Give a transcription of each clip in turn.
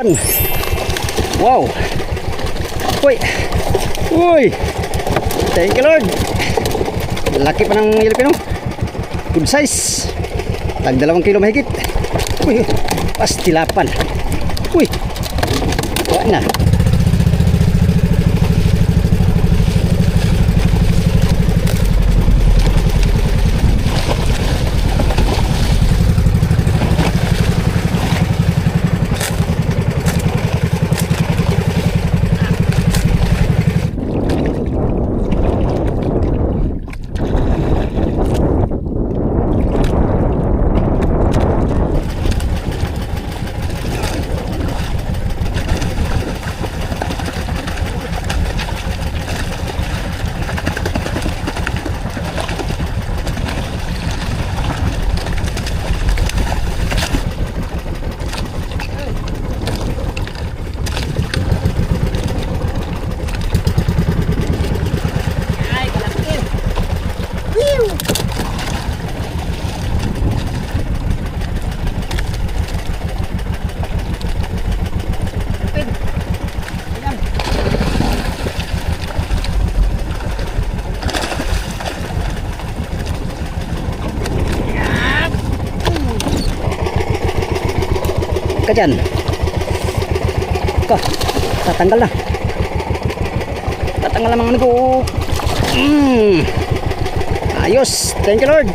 Wow. Uy. Uy. Thank you Lord. Laki pa ng Filipino. Good size. Tag 2 kilo mahigit. Uy. Pastilapan. Uy. Wala na. Ka dyan. Ko, tatanggal na. Tatanggal na mga amigo. Ayos. Thank you Lord.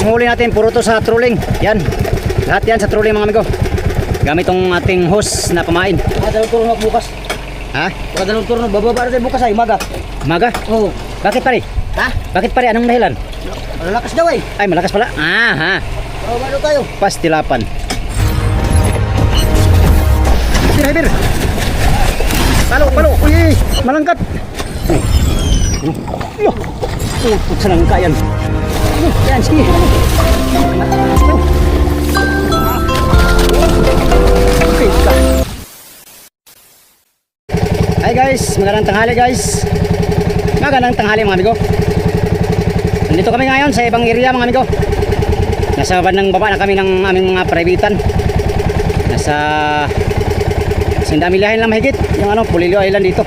Ang huli natin, puro to sa trolling. Yan. Lahat yan sa trolling mga amigo. Gamit tong ating hose na pamain. Dalawang turno bukas. Ha? Dalawang turno. Bababa natin bukas ay umaga. Umaga? Oo. Bakit pare? Ha? Bakit pare? Anong dahilan? Malakas daw eh. Ay, malakas pala. Ha. Ano tayo? Pastilapan. Bir. Palo. Uy, malangkat. Yo. Putok sa langka yan. Yan, sige. Okay, ka. Hi guys, magandang tanghali guys. Magandang tanghali mga amigo. Nandito kami ngayon sa ibang area mga amigo. Nasa bandang baba na kami ng aming mga privatean. Nasa Sindamilahin lang mahigit. Yung Pulilio Island dito.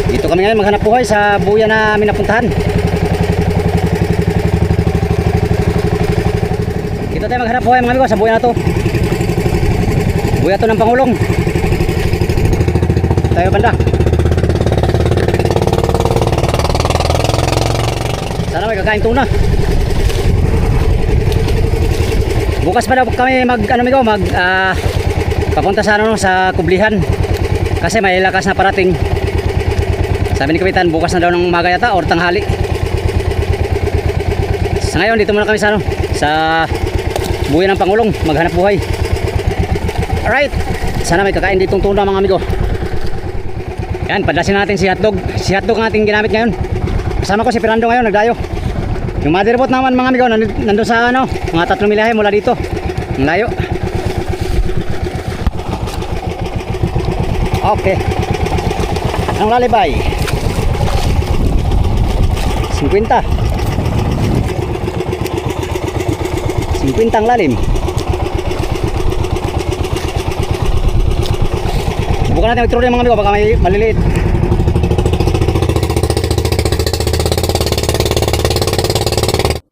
Dito kami ngayon maghanap buhay sa buya na aming napuntahan. Dito tayo maghanap buhay mga amigo sa buya na to. Buya to ng Pangulong. Tayo banda. Sana may kakain tuna. Bukas pa daw kami papunta sa sa Kublihan kasi may lakas na parating. Sabi ni Kapitan bukas na daw ng umaga yata or tanghali. Sa ngayon dito muna kami sa buhay ng Pangulong maghanap buhay. Alright, sana may kakain ditong tuna mga amigo. Yan, padlasin natin si hotdog. Si hotdog ang ating ginamit ngayon. Kasama ko si Fernando ngayon, nagdayo. Yung motherboard naman mga amigo nandun sa mga 3 milahe mula dito. Ang layo. Okay. Ang lalibay 50 ang lalim. Bukan natin mag-trolling mga amigo, baka may maliliit.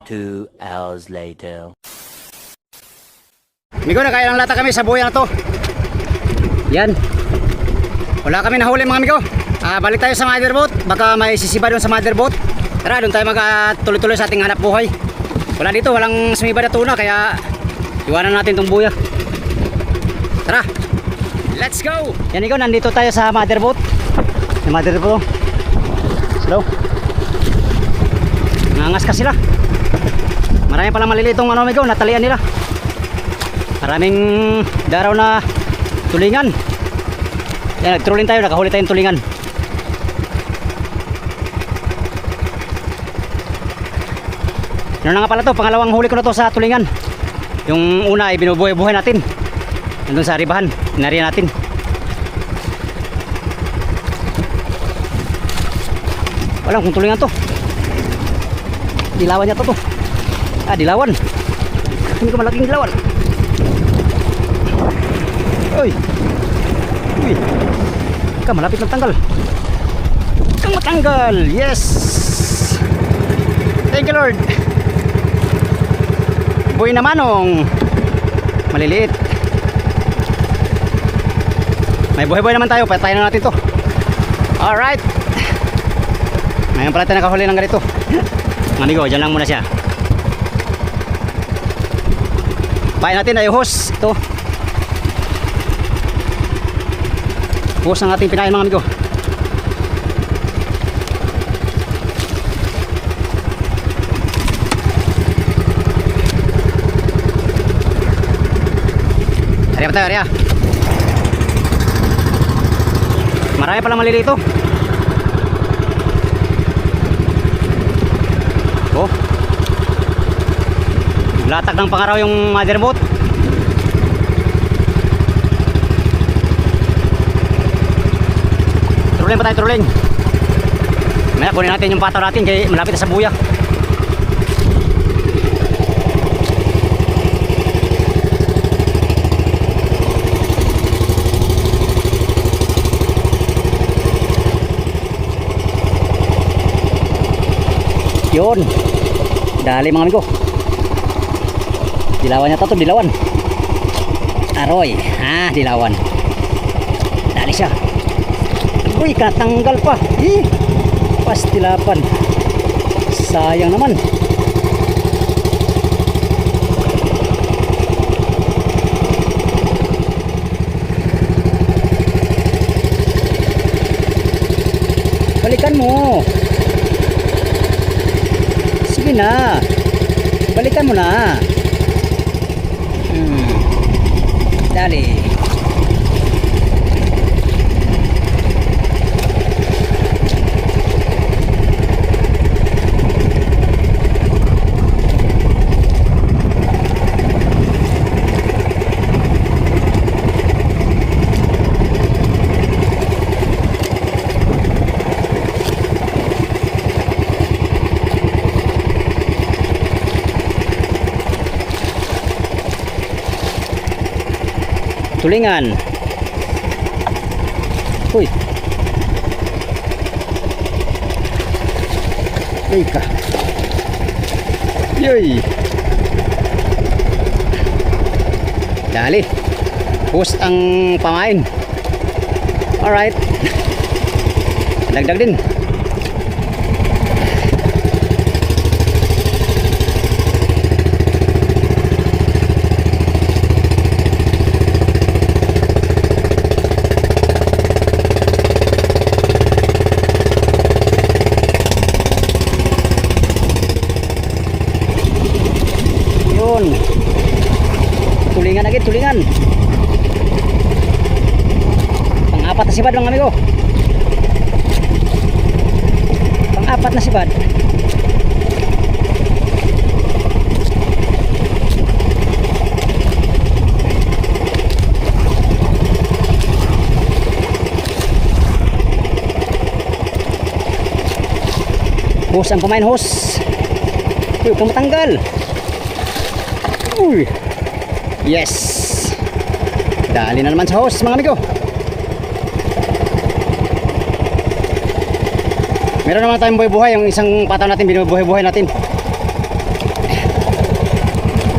Two hours later. Amigo, nakailang lata kami sa buhay na to. Yan. Wala kami nahuli mga amigo. Balik tayo sa motherboat. Baka may sisiba doon sa motherboat. Tara, doon tayo magtuloy-tuloy sa ating hanap buhay. Wala dito, walang sumiba na tuna. Kaya iwanan natin tong buya. Tara, let's go. Yan amigo, nandito tayo sa motherboat. Yung motherboat. Slow. Nangangas ka sila. Marami palang maliliit itong amigo, natalian nila. Maraming daraw na tulingan. Yan, nag-trolling tayo, nakahuli tayong tulingan. Ano na nga pala to, pangalawang huli ko na to sa tulingan. Yung una ay binubuhay-buhay natin. Nandun sa ribahan, inariyan natin. Walang kung tulingan to. Dilawan niya to. Dilawan. Hindi ko malaking dilawan. Teka, malapit na tanggal. Ang matanggal. Yes. Thank you Lord. Buhay na manong. Maliliit. May buhay-buhay naman tayo. Patayin na natin to. Alright. Ngayon pala tayo nakahuli ng ganito. Amigo, dyan lang muna siya. Pain natin ay hose. Ito. Hose ang ating pinain mga amigo. Area pa tayo, area. Marami palang maliliit ito. Oh. Latag ng pangaraw yung mother boat. Trolling pa tayo, trolling. Maya kunin natin yung pataw natin kaya malapit na sa buya. Yun. Dali mga amigo. Dilawan yata to, dilawan. Aroy. Ha, dilawan. Dali siya. Uy, katanggal pa. Pastilapan. Sayang naman. Balikan mo. Sige na. Balikan mo na. Dali. Tulingan. Uy. Ay ka. Yoy. Dali. Post ang pamain. Alright. Dagdag din. Tulingan lagi, tulingan. Pang-apat na sibad mga amigo. Pang-apat na sibad. Hose ang pamain, hose. Uy, kung matanggal. Uy. Yes. Dali na naman sa hose mga amigo. Meron naman tayong buhay-buhay. Yung isang pataw natin, binubuhay-buhay natin.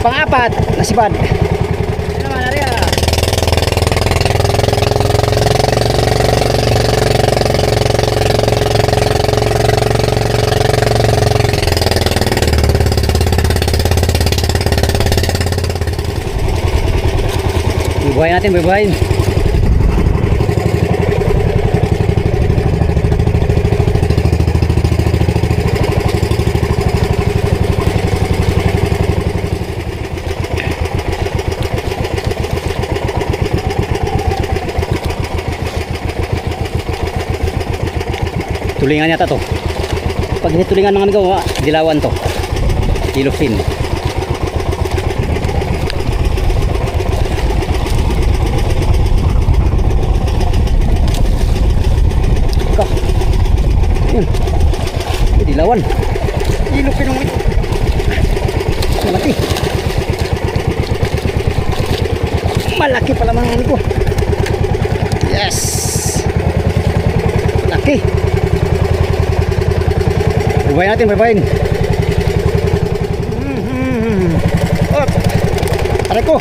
Pang-apat na sibad. Ano naman, Aria? Buhay natin, buhay. Tulingan yata to. Pag hindi tulingan mga amigo, dilawan to. Yellowfin. Yun. Dilawan. Yellowfin ng ito. Malaki. Malaki pala mga amigo. Yes. Laki. Bubayin natin, bubayin. Oh, aray ko.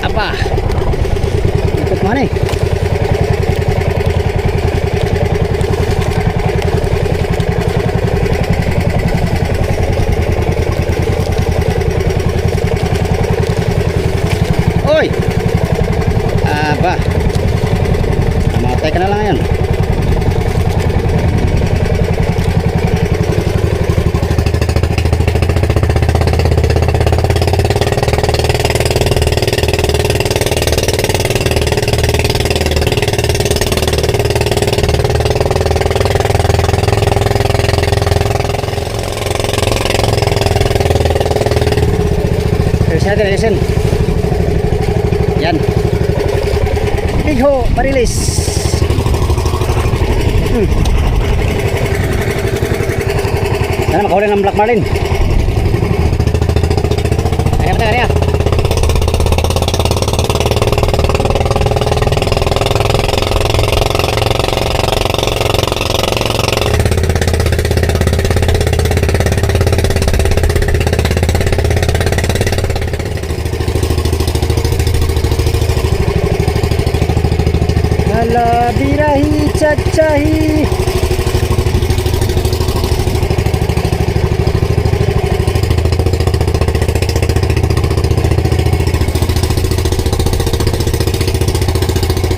Apa? Ikot mana eh? Oy! Aba. Mamatay ka na lang yan. Listen. Yan. Big ho, parilis. Sana makahuli ng Black Marlin. Kaya kaya. Ala birahi cacahi.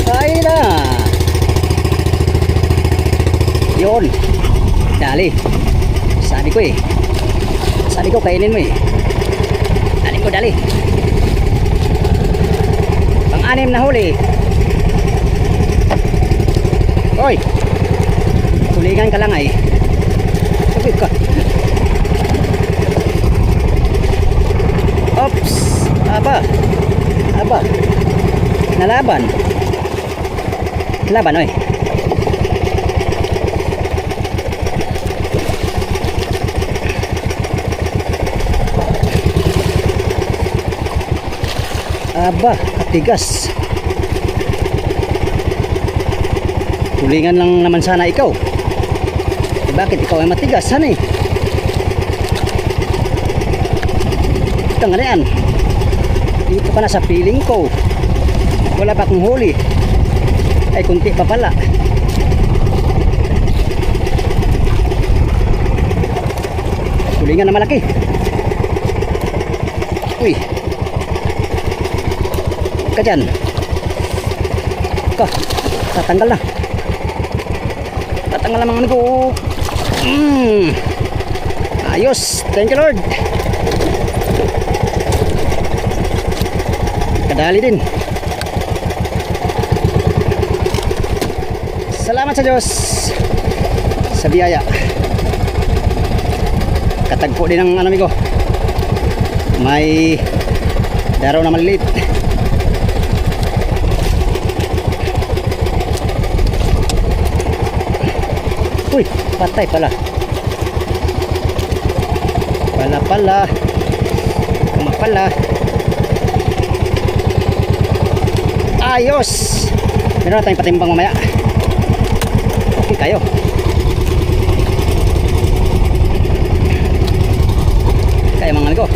Kain na. Yun. Dali. Sabi ko eh. Sabi ko kainin mo eh. Dali ko dali. Pang-anim na huli. Oy, tulingan ka lang ay. Sabi ka. Oops, aba. Aba. Nalaban. Laban oy. Aba, katigas. Tulingan lang naman sana ikaw. Eh, bakit ikaw ay matigas? Sana eh. Ito nga na yan. Dito pa na sa piling ko. Wala pa akong huli. Ay kunti pa pala. Tulingan na malaki. Uy. Ka dyan. Ka. Tatanggal na. Tatanggal naman ko. Ayos. Thank you Lord. Kadali din. Salamat sa Diyos sa biyaya. Katagpo din ng amigo. May daraw na maliliit. Uy, patay pala. Pala. Kumapala. Ayos. Meron na tayong patimbang mamaya. Okay kayo. Kaya mga amigo.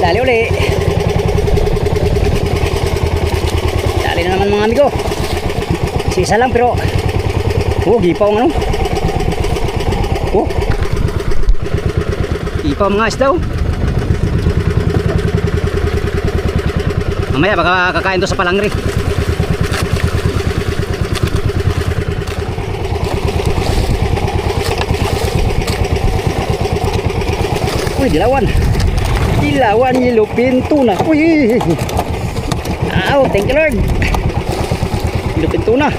Dali uli. Dali na naman mga amigo. Sisa lang pero gipaw ang ano. Gipaw mga isda. Mamaya baka kakain to sa palangri. Uy, dilawan. Dilawan yelupin tuna. Uy. Thank you Lord. Yelupin tuna.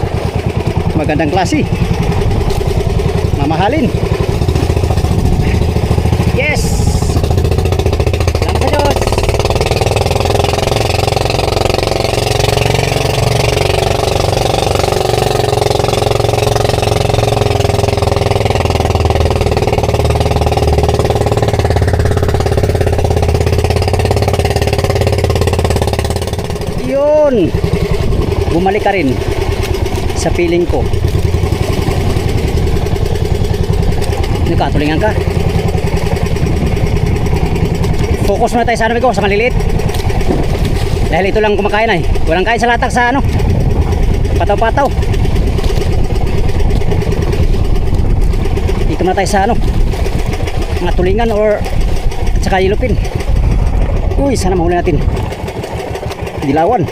magandang klase. Mamahalin. Yes! Salamat sa Diyos! Yun! Bumalik ka rin sa feeling ko. Nagkatulingan ka. Focus muna tayo sa ano ko, sa maliliit. Dahil ito lang kumakain ay. Walang kain sa latak sa ano. Pataw-pataw. Dito muna tayo sa ano. Mga tulingan or saka ilupin. Uy, sana mahuli natin. Dilawan.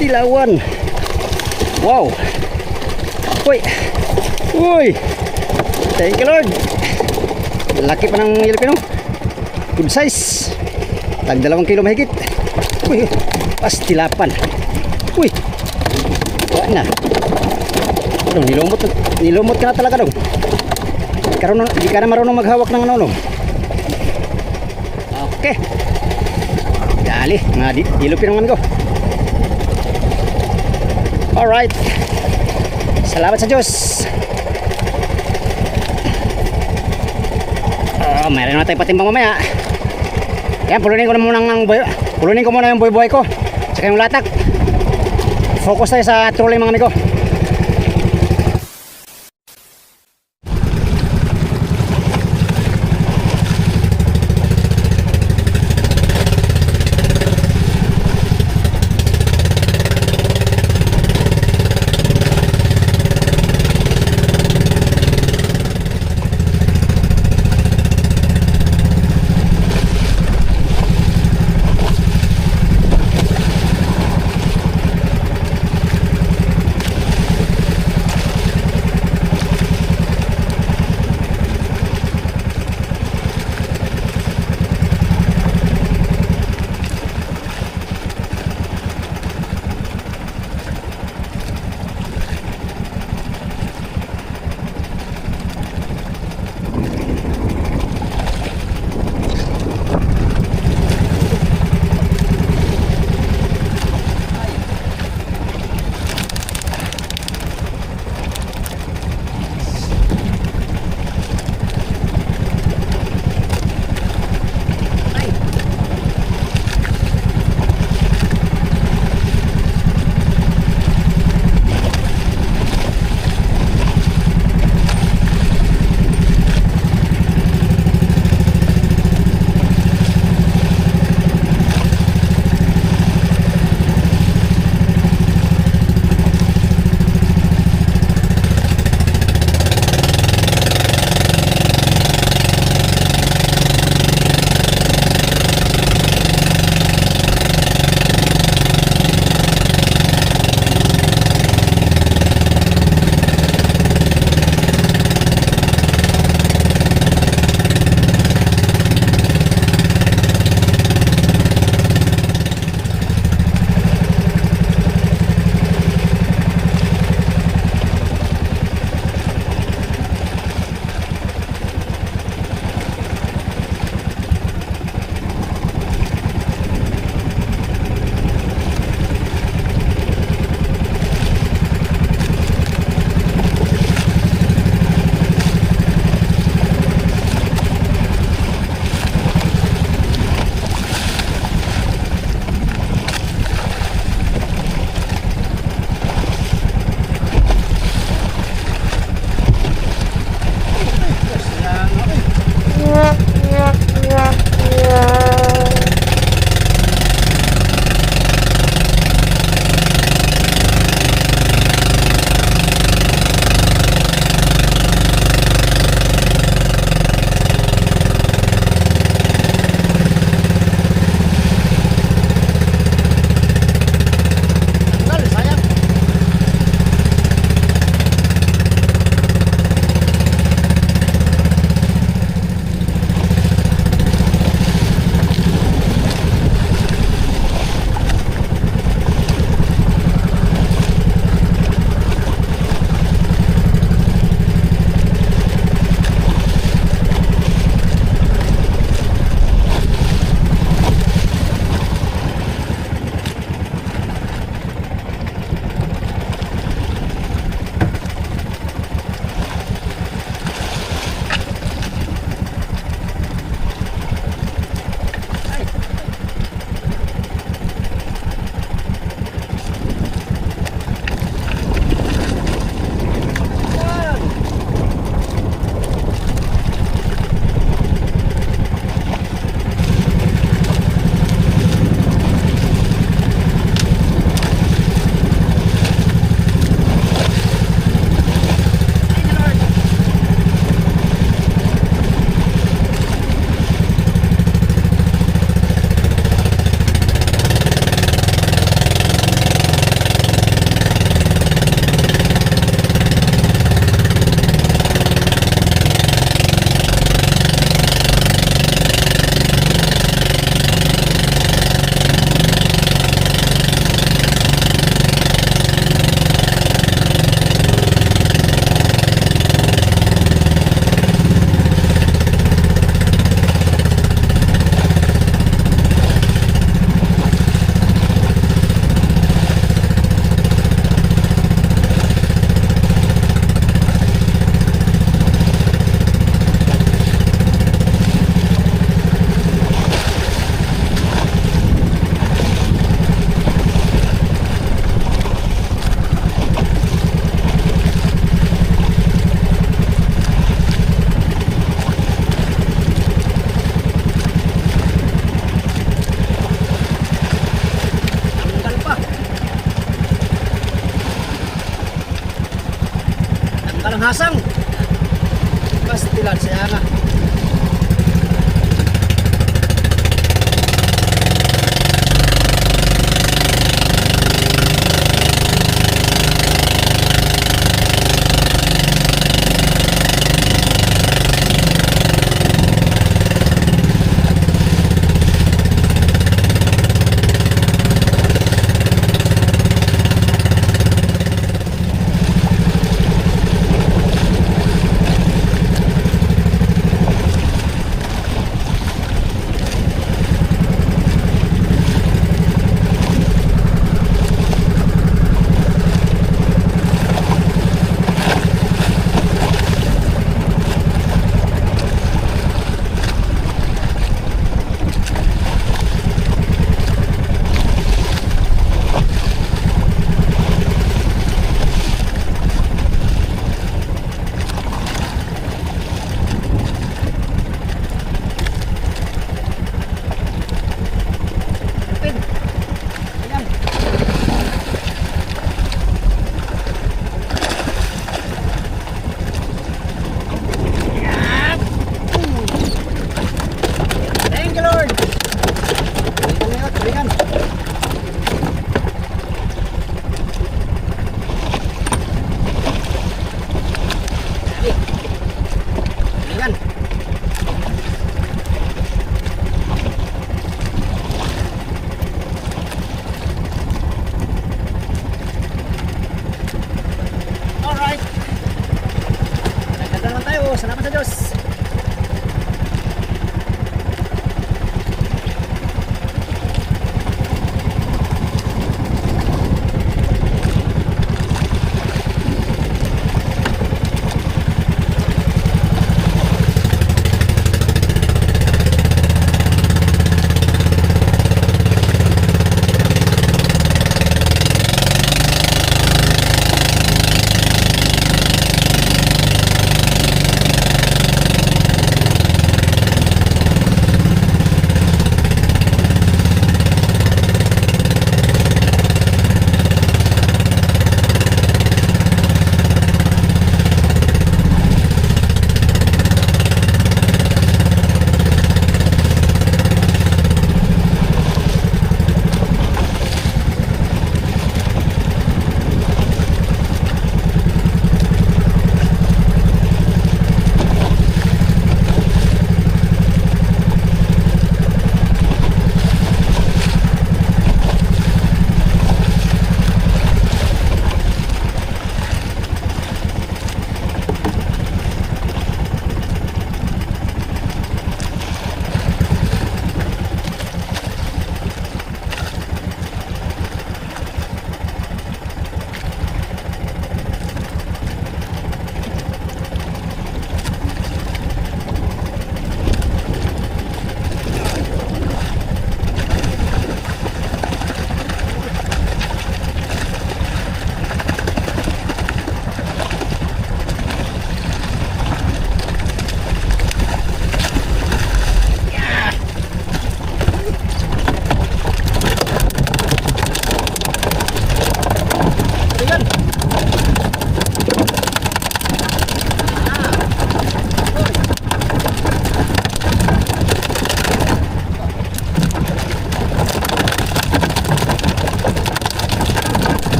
Dilawan. Wow. Uy. Uy. Thank you Lord. Laki pa ng Filipino. Good size. Tag 2 kilo mahigit. Uy. Pastilapan. Uy. Wala na. Ano, nilumot ka na talaga dong. Di ka na marunong maghawak ng ano. Okay. Dali. Mga dilupin naman ko. Alright. Salamat sa Diyos. Mayroon na tayong patimbang mamaya. Yan, pulunin ko muna yung buhay ko. Tsaka yung latak. Focus tayo sa trolling mga amigo. Nasang. Pastilan saya nga.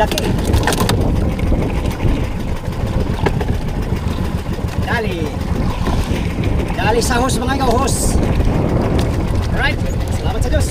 laki. Dali. Dali sa hose mga ikaw, hose. Alright, salamat sa Diyos.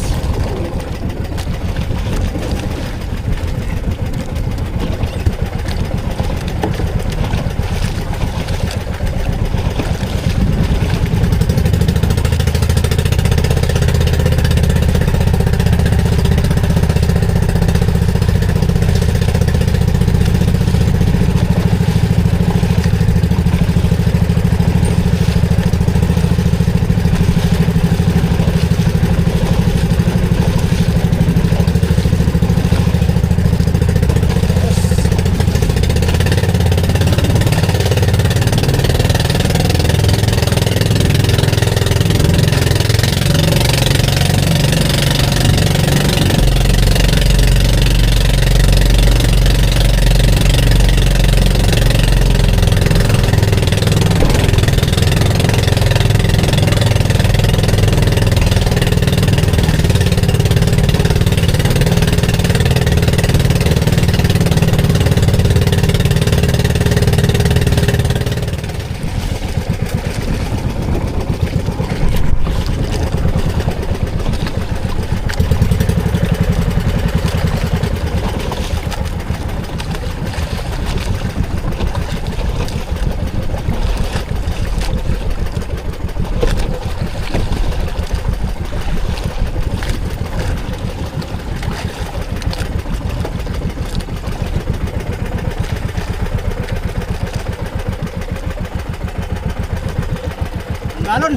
Galon.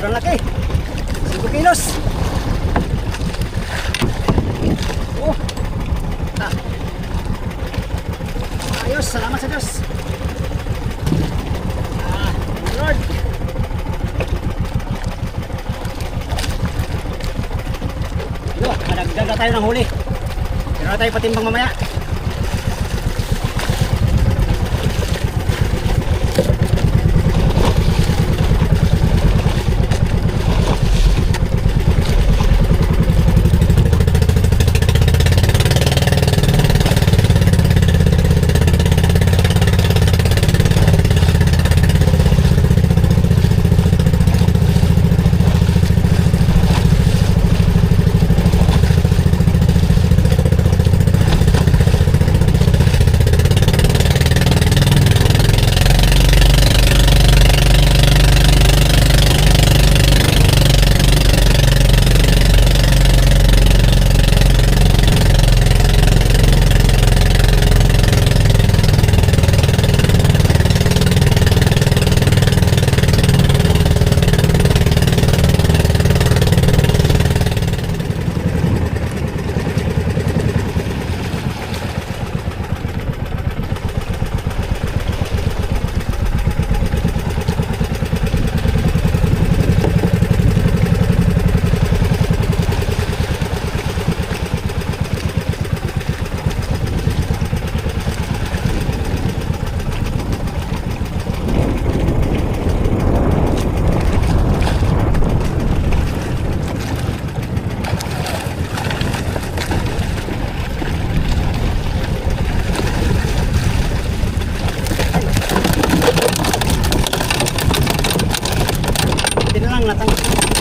Sobrang laki. 5 kilos. Oh. Ah. Ayos, salamat sa Diyos. Ah, Lord. Yo, madagdag na tayo ng huli. Pero na tayo patimbang mamaya. Natang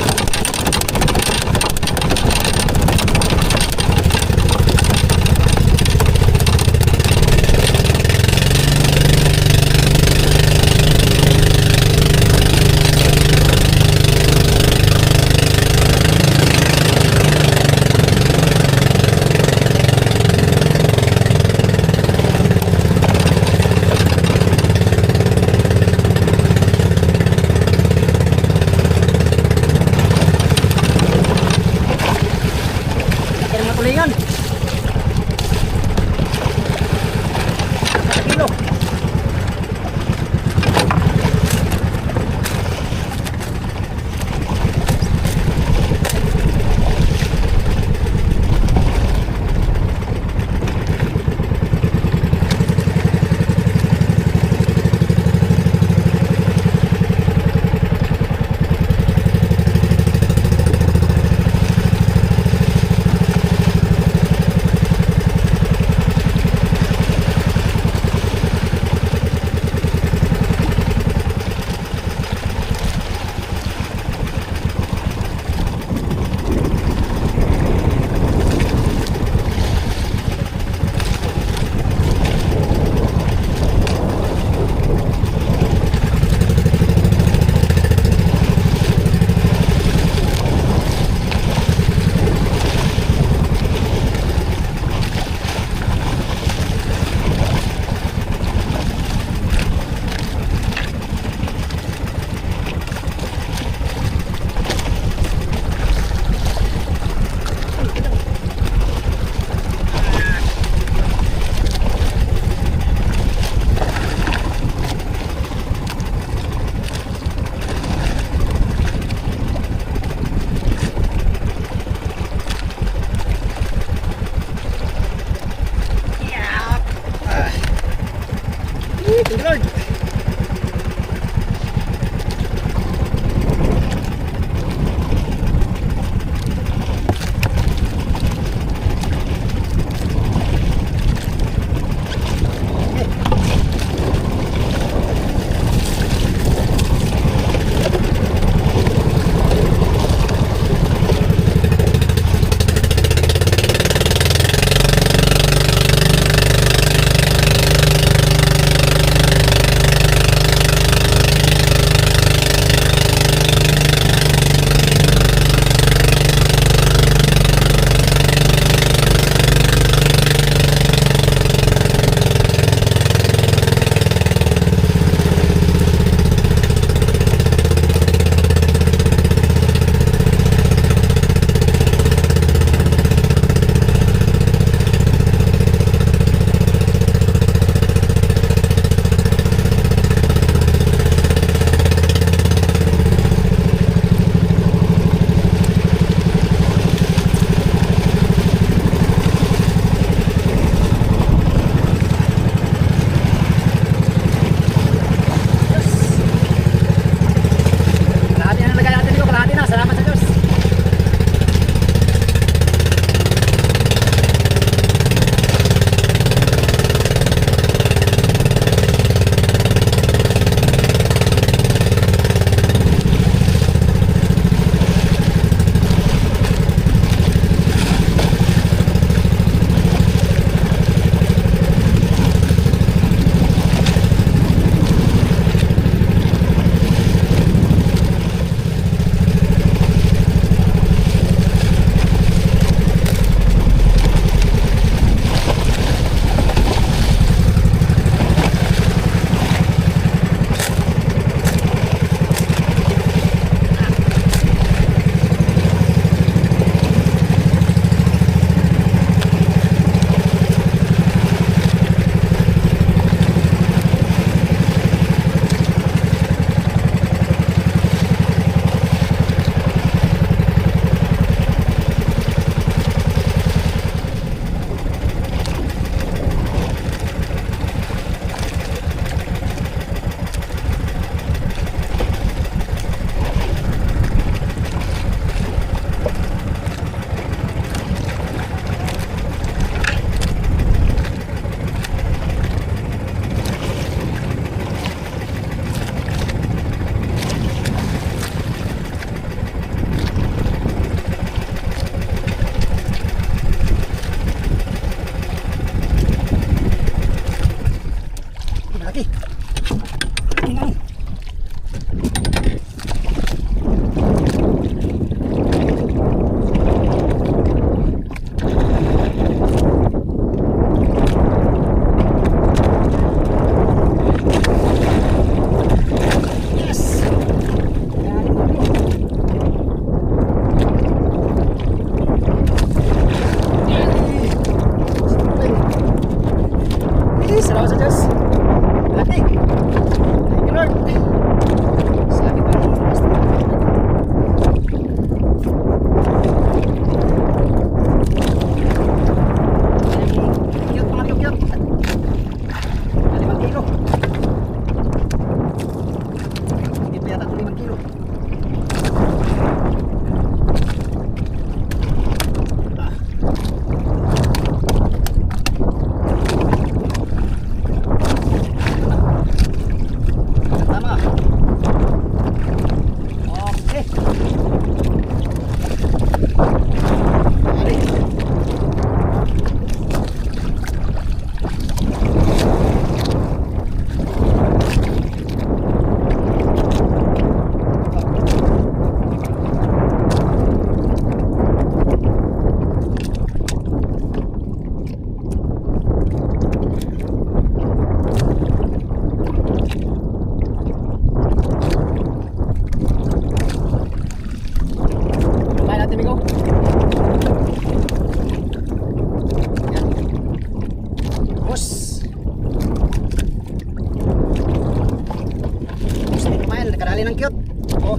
Oh.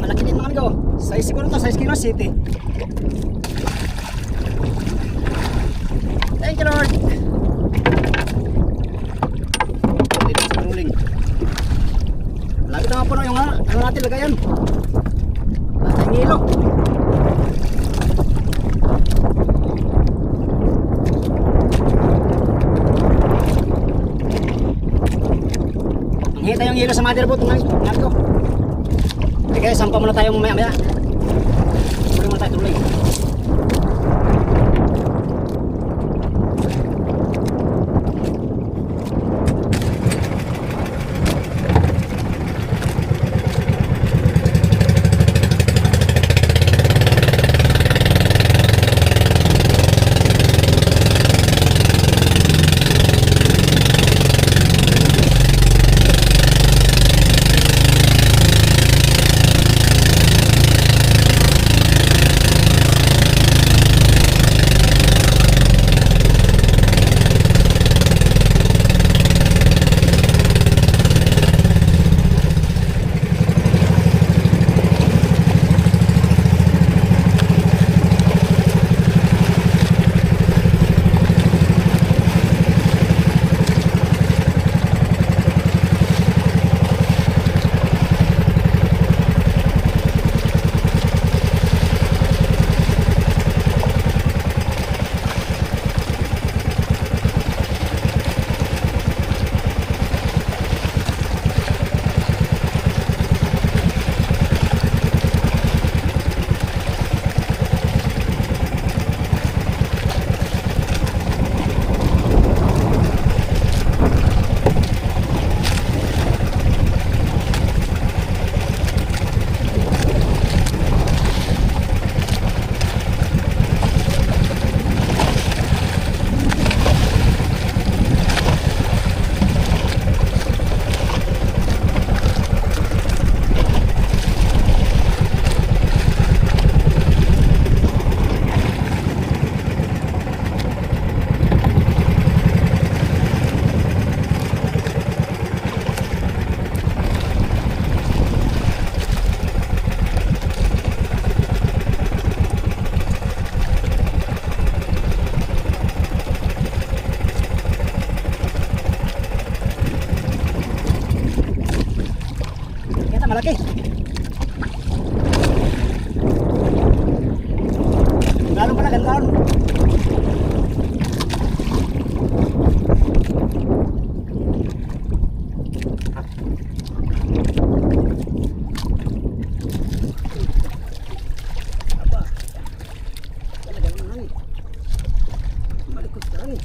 Malaki din mga amigo. Size siguro to, size Quezon City. Thank you Lord. Dito sa ruling. Lagi na puno yung ano natin lagayan. At ang ilo. Hingita yung yelo sa motherboard ng ko. Okay, sampa muna tayo mamaya-maya. Tuloy muna tayo, tuloy. Malaki. Galon pala, galon. Apa? Talaga naman eh. Malikot ka lang eh.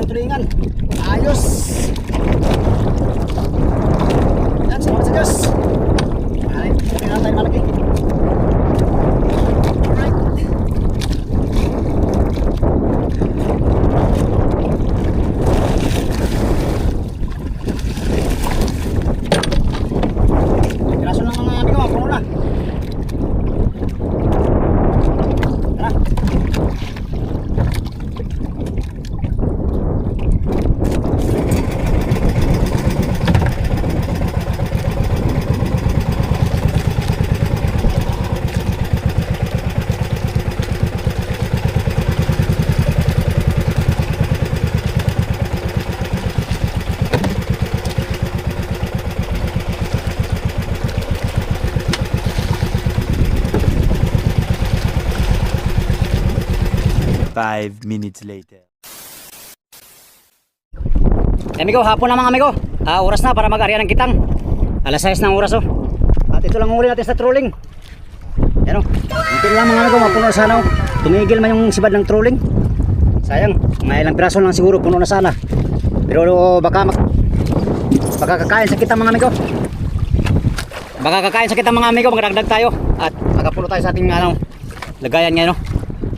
Tulingan. Ayos. Yan, salamat sa Diyos. Ay, tingnan tayo malaki. Alright. Piraso lang mga amigo, puno na. Tara. 5 minutes later. Amigo, hapon na mga amigo. Oras na para mag-arian ng kitang. Alas 6 ng oras oh. At ito lang ang huli natin sa trolling. Yan oh. Ito lang mga amigo, mapuno na sana oh. Tumigil man yung sibad ng trolling. Sayang, mga ilang piraso lang siguro puno na sana. Pero baka kakain sa kita mga amigo. Baka kakain sa kita mga amigo, magdagdag tayo at makapuno tayo sa ating lagayan ngayon no.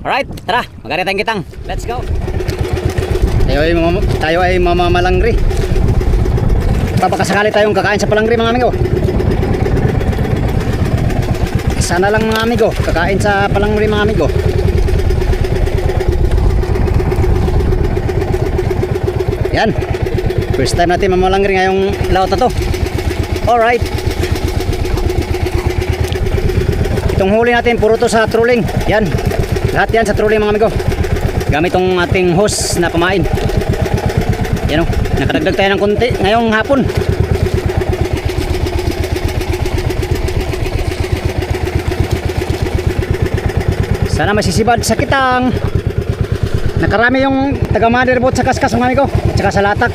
Alright, tara, magari tayong kitang. Let's go. Tayo ay mamamalangri. Papakasakali tayong kakain sa palangri mga amigo. Sana lang mga amigo, kakain sa palangri mga amigo. Yan. First time natin mamalangri ngayong laot na to. Alright. Itong huli natin puro to sa trolling. Yan. Lahat yan sa trolling mga amigo. Gamit tong ating hose na pamain. Yan o. Nakadagdag tayo ng konti ngayong hapon. Sana masisibad sa kitang. Nakarami yung taga motherboard sa kaskas mga amigo. At saka sa latak.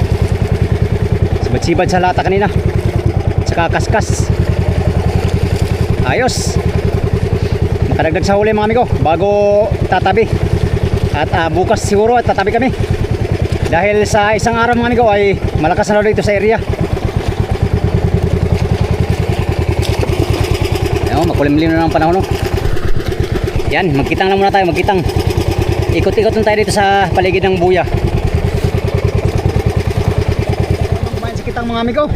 Sibad-sibad sa latak kanina. At saka kaskas. Ayos. Nakadagdag sa huli mga amigo. Bago tatabi. At bukas siguro at tatabi kami. Dahil sa isang araw mga amigo ay malakas na dito sa area. Ayun, makulimlim na ng panahon no? Yan, magkitang lang muna tayo, magkitang. Ikot-ikot tayo dito sa paligid ng buya. Kumain sa kitang mga amigo.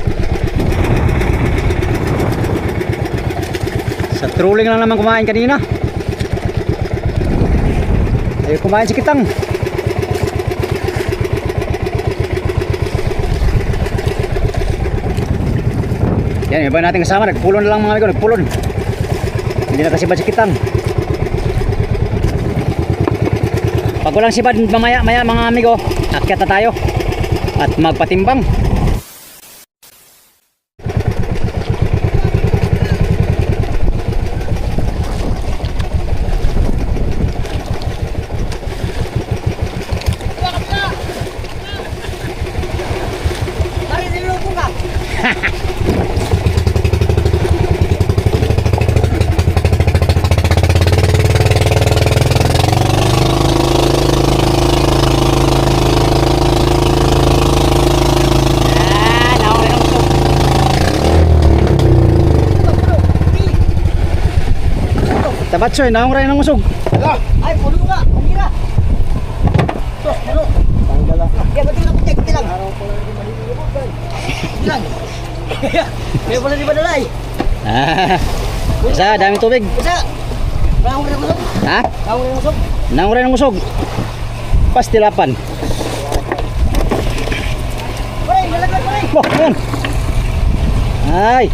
Sa trolling lang naman kumain kanina. Ayun, kumain sa kitang. Yan, iba natin kasama, nagpulon na lang mga amigo, nagpulon. Hindi na kasibad sa kitang. Pag walang sibad mamaya mga amigo, akyat na tayo at magpatimbang. Tabatsoy, naong rin ng usog. Ay, puno nga. Pumira. Tos, puno. Tanggal lang. Kaya ba't yung naputik? Hindi lang. Hindi lang. Kaya pala di ba dalay? Isa, daming tubig. Isa. Naong rin ng usog. Ha? Naong rin ng usog. Naong rin ng usog. Pastilapan. Pare, malaglag pare. Wah, yan. Ay.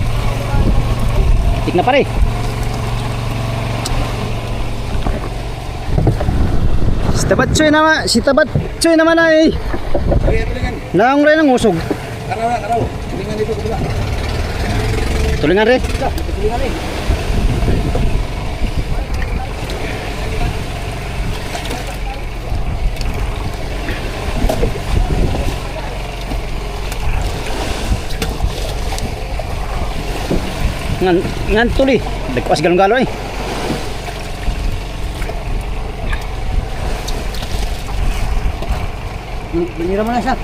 Tik na pare. Si Tabatsoy naman ay naong rin ng usog. Araw. Tulingan dito ko pala. Tulingan rin. Tulingan rin. Ngan tuli. Dagpas galong-galo eh. Binira mo na siya.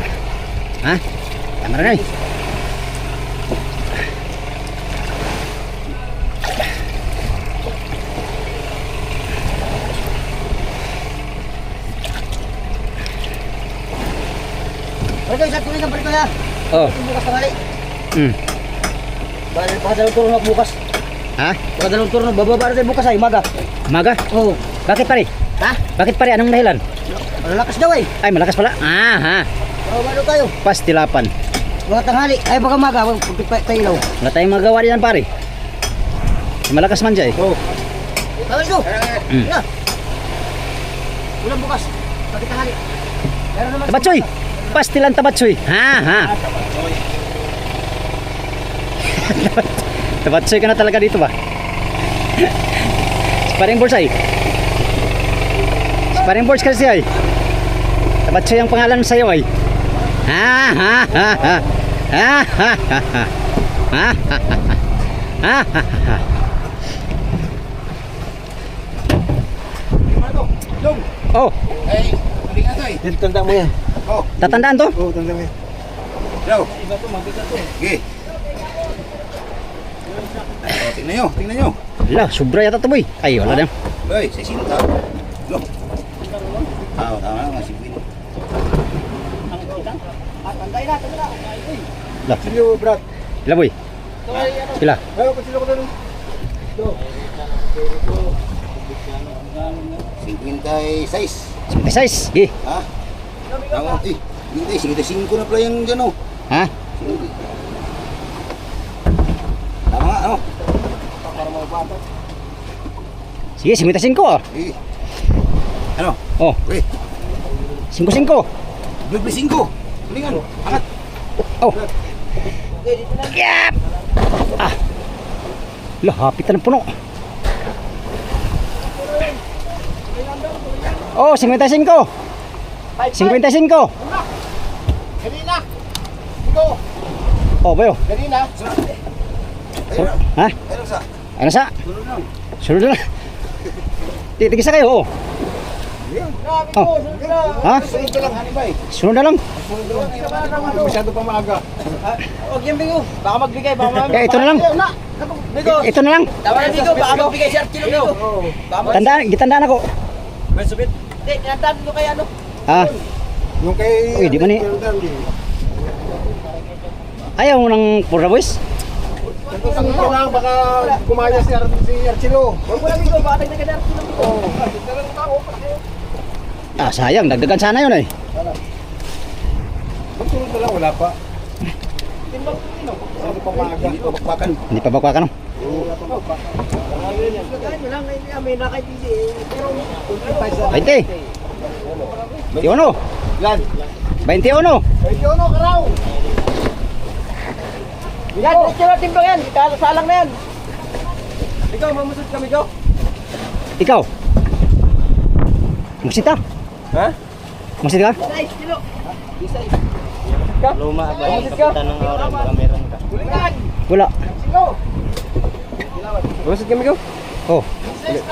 Ha? Tama rin eh. Pare kayo, sa tulingan pare kayo. Oh. Bukas tangali. Baka dalawang turno ako bukas. Ha? Baka dalawang turno. Bababa rin tayo bukas ay maga. Maga? Oo. Bakit pare? Ha? Bakit pare? Anong dahilan? Malalakas daw eh. Ay, malakas pala. Ah, ha. Bababa daw tayo. Pastilapan. Baka tanghali. Ay baka maga. Tayo ilaw. Wala tayong magawa diyan pare. Malakas man dyan eh. Oo. Tanghali ko. Mm. Wala. Ulang bukas. Bakit tanghali? Meron naman. Tabatsoy! Pastilan Tabatsoy. Ha, ha. Tabatsoy ka na talaga dito ba? Sparring boards ay. Sparring boards kasi ay. Tabatsoy ang pangalan sa'yo ay. Ha, ha, ha, ha. Ha, ha, ha, ha. Ha? Ha? Dong. Oh, Eh, hindi nga to eh. Tanda mo yan. Oh, tatandaan to? Oo, tanda mo yan. daw. Sige. Oh, tingnan nyo, tingnan nyo. Wala, sobra yata to boy. Ay, wala na. Ay, 60. Lo. Tama na, masih win. Wala, Sige, brat. wala boy. Wala. Ayaw, pasilo ko doon. 56. May size. Gi. Ha? Tama, eh. Hindi, 55 na pala yan dyan, oh. Ha? Tama nga, ano? Sige, 55 oh. Eh. Ano? Oh, Eh, 55. Bibli 5. Tulingan, angat. Oh. Yap. Ah. Lah, hapit na ng puno. Oh, 55. 55. Kanina. Ikaw. Oh, bayo. Kanina. Ha? Ano sa? Ano sa? Tulog lang. Sunod na. Tigisa kayo, oh. Oh. Ha? Sunod ka lang, hanibay. Sunod na lang. Masyado pa maaga. Huwag yan, Bingo. Baka magbigay, baka magbigay. Ito na lang. Bingo. Ito na lang. Tama na, Bingo. Baka magbigay si Archie, Bingo. Gitandaan ako. May subit. Hindi, tinatandaan nyo kay ano. Ha? Yung kay... Uy, di ba ni- Ayaw mo ng Pura Boys? Tanong ko lang, baka gumaya si Archilo. Huwag mo na, Bingo. Baka nagdagan Archie, Bingo. Ah, sayang. Dagdagan sana yun eh. Magsunod na lang, wala pa. Masyado pa maaga. Hindi pa bakbakan. Hindi pa bakwa ka no? May nakaibigan eh. Pero, 20. 21. Lan. 21. Ay, ano ka raw? yan, diretso na timbang yan. Salang na yan. Ikaw, mamusod kami, Joe. Ikaw. Musita. Ha? Musita ka? Nice, kilo. Luma ba yung kapitan ng oras? Baka meron ka. Tulingan. Wala. Sigo. Mamusit kami ko? Oh, Mamusit.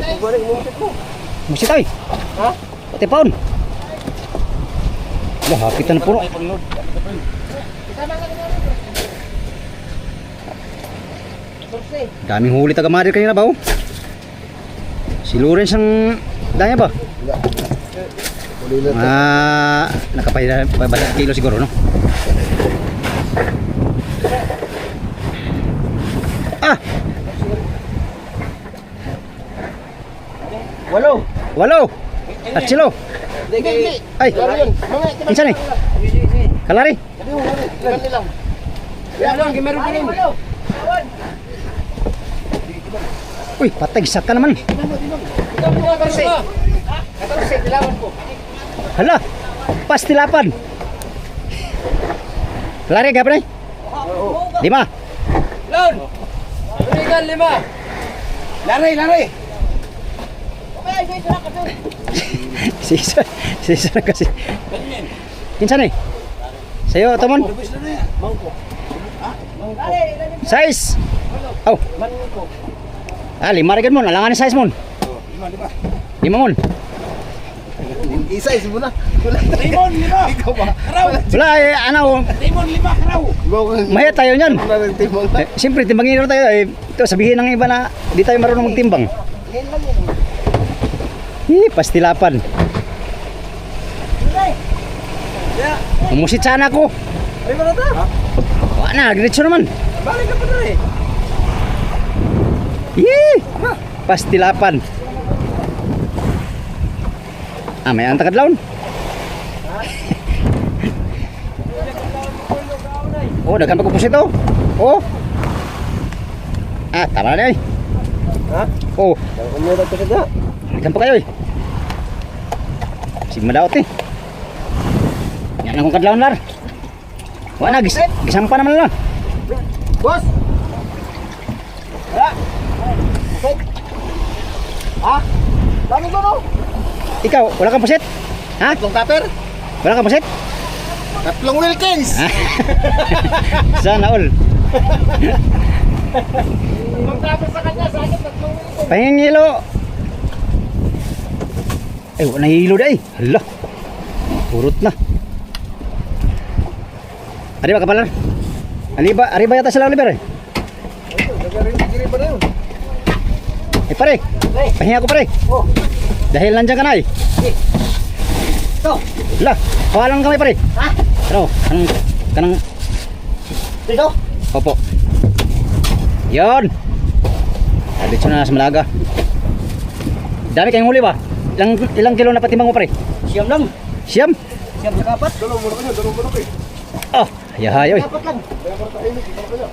Mamusit mo. musita eh. Ha? Pati paon. Wala, hapit na ng puno. Daming huli taga Madir kanina ba oh? Si Lawrence ang danya ba? Nakapabasa kilo siguro no? Ah! Walo! At silo! Ay! Insan eh? Kalari? Uy, patay, saka naman. Hala, pastilapan. Lari ka pa na? 5. Lon! Tulingan, 5. Lari. Sisa na kasi. Kinsan eh? Sa'yo, Tomon? Size! Oh. 5 rin mo, alangan ni size mo. 5 mo. Isa, isa mo na. Timon, 5. Ikaw ba? Wala eh, ano, Timon, 5 karaw. maya tayo niyan. Timong na. Siyempre, timbangin tayo eh. Ito, sabihin ng iba na di tayo marunong magtimbang. Pastilapan. Umusit sana ako. Ay, ano ta? Wala na, diretso naman. Balik ka pa na eh. Pastilapan. May ang takadlaon. Oh, daghan pa ko pusit oh. Oh. Tama na eh. Ha? Oh, Umura ka na. daghan pa kayo eh. Sige madaot eh. Yan akong kadlaon lar. Wala na, gisampa naman lang. Boss! Wala! Ha? Dami ko no? Ikaw, wala kang pusit? Ha? Tatlong tupper? Wala kang pusit? Tatlong Wilkins! Sana all. Magtapos sa kanya, sa akin, 3 minuto. Pahingin hilo. Ay, wala hilo na eh. Hala. Purot na. Arriba kapalan. Arriba yata sila Oliver eh. Nagari pa na yun. Eh pare, pahinga ako pare. Oh. Dahil nandiyan ka na eh. Ito. Hala, kawalan kami pare. Ha? Ano, kanang, Dito. opo. Yon. Dito na sa Malaga. Dami kayong huli ba? Ilang kilo na patimbang mo pare? Siyam lang. Siyam? Siyam sa kapat. Dalaw mo na kanya, dalaw mo na kayo. Oh, yahayoy. Kapat lang. Kaya para tahimik, ikaw kanya.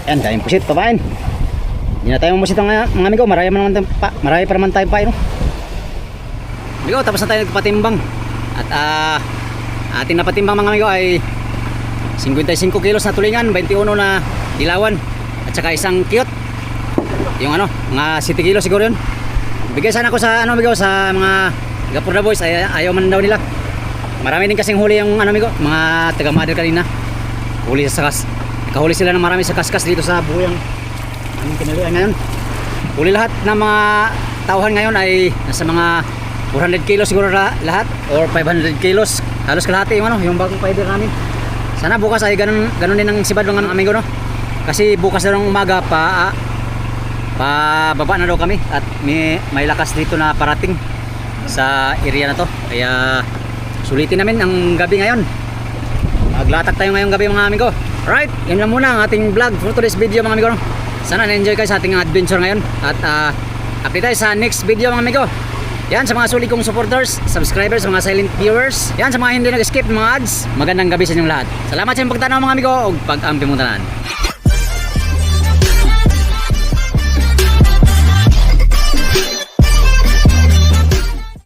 Yan, daming pusit, papain. Hindi na tayo mamusit mga amigo, marami pa naman tayo pa, no? Amigo, tapos na tayo nagpatimbang. At ating napatimbang mga amigo ay 55 kilos na tulingan, 21 na dilawan, at saka isang cute. Yung ano, mga 7 kilos siguro yun. Bigay sana ako sa ano amigo, sa mga Gapurda boys, ayaw man daw nila. Marami din kasing huli yung ano amigo, mga taga-mother kanina. Huli sa sakas. Nakahuli sila ng marami sa kaskas dito sa buyang aming kinalian ngayon. Huli lahat ng mga tauhan ngayon ay nasa mga 400 kilos siguro lahat or 500 kilos. Halos kalahati yung ano, yung bagong fiber namin. Sana bukas ay ganun din ang sibad ng amigo no. Kasi bukas na ng umaga pa baba na daw kami at may lakas dito na parating sa area na to. Kaya sulitin namin ang gabi ngayon. Maglatak tayo ngayong gabi mga amigo. Alright, yan lang muna ang ating vlog for today's video mga amigo. Sana na-enjoy kayo sa ating adventure ngayon. At update tayo sa next video mga amigo. Yan sa mga suli kong supporters, subscribers, mga silent viewers. Yan sa mga hindi nag-skip ng mga ads. Magandang gabi sa inyong lahat. Salamat sa inyong pagtanaw mga amigo. O pag-ampi mong tanan.